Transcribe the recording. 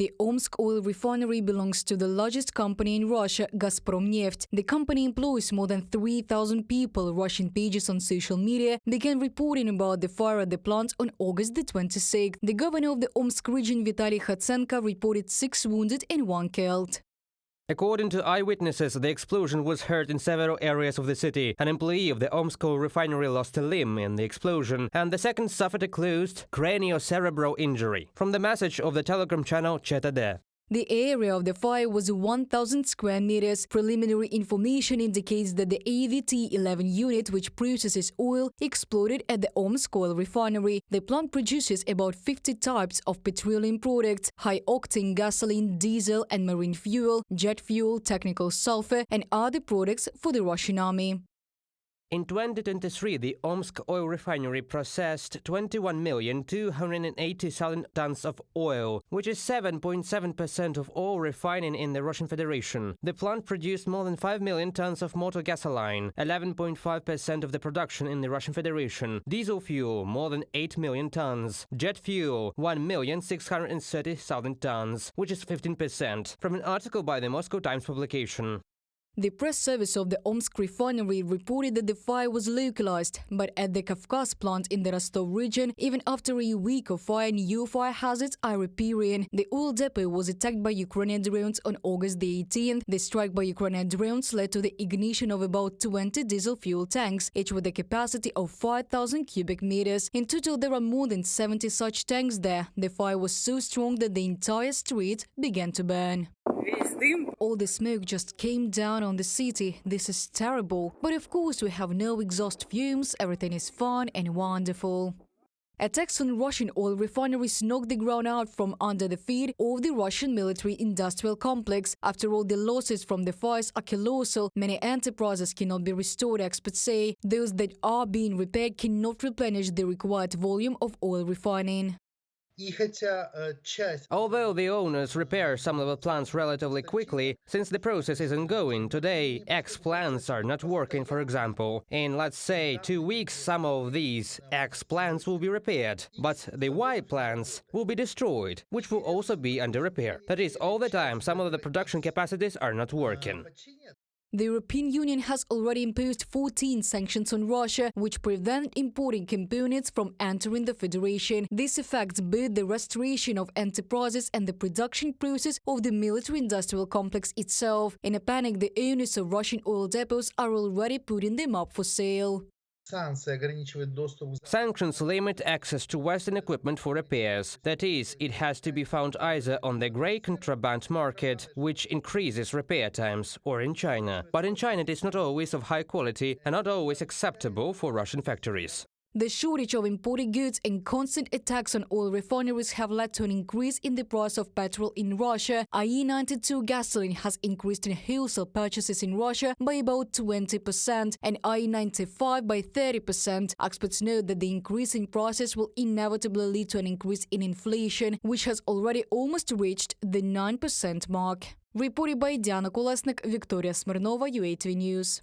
The Omsk oil refinery belongs to the largest company in Russia, Gazpromneft. The company employs more than 3,000 people. Russian pages on social media began reporting about the fire at the plant on August the 26th. The governor of the Omsk region, Vitaly Khatsenko, reported 6 wounded and 1 killed. According to eyewitnesses, the explosion was heard in several areas of the city. An employee of the Omsk oil refinery lost a limb in the explosion, and the second suffered a closed craniocerebral injury. From the message of the Telegram channel Chat-A-D. The area of the fire was 1,000 square meters. Preliminary information indicates that the AVT-11 unit, which processes oil, exploded at the Omsk oil refinery. The plant produces about 50 types of petroleum products: high-octane gasoline, diesel and marine fuel, jet fuel, technical sulfur and other products for the Russian army. In 2023, the Omsk oil refinery processed 21,280,000 tons of oil, which is 7.7% of all refining in the Russian Federation. The plant produced more than 5 million tons of motor gasoline, 11.5% of the production in the Russian Federation, diesel fuel, more than 8 million tons, jet fuel, 1,630,000 tons, which is 15%, from an article by the Moscow Times publication. The press service of the Omsk refinery reported that the fire was localized, but at the Kavkaz plant in the Rostov region, even after a week of fire, new fire hazards are appearing. The oil depot was attacked by Ukrainian drones on August the 18th. The strike by Ukrainian drones led to the ignition of about 20 diesel fuel tanks, each with a capacity of 5,000 cubic meters. In total, there are more than 70 such tanks there. The fire was so strong that the entire street began to burn. All the smoke just came down on the city. This is terrible. But of course we have no exhaust fumes, everything is fun and wonderful. Attacks on Russian oil refineries knocked the ground out from under the feet of the Russian military-industrial complex. After all, the losses from the fires are colossal. Many enterprises cannot be restored, experts say. Those that are being repaired cannot replenish the required volume of oil refining. Although the owners repair some of the plants relatively quickly, since the process is ongoing, today X plants are not working, for example. In, let's say, 2 weeks, some of these X plants will be repaired, but the Y plants will be destroyed, which will also be under repair. That is, all the time some of the production capacities are not working. The European Union has already imposed 14 sanctions on Russia, which prevent importing components from entering the Federation. This affects both the restoration of enterprises and the production process of the military-industrial complex itself. In a panic, the owners of Russian oil depots are already putting them up for sale. Sanctions limit access to Western equipment for repairs. That is, it has to be found either on the grey contraband market, which increases repair times, or in China. But in China it is not always of high quality and not always acceptable for Russian factories. The shortage of imported goods and constant attacks on oil refineries have led to an increase in the price of petrol in Russia. IE92 gasoline has increased in wholesale purchases in Russia by about 20% and IE95 by 30%. Experts note that the increase in prices will inevitably lead to an increase in inflation, which has already almost reached the 9% mark. Reported by Diana Kolesnik, Victoria Smirnova, UATV News.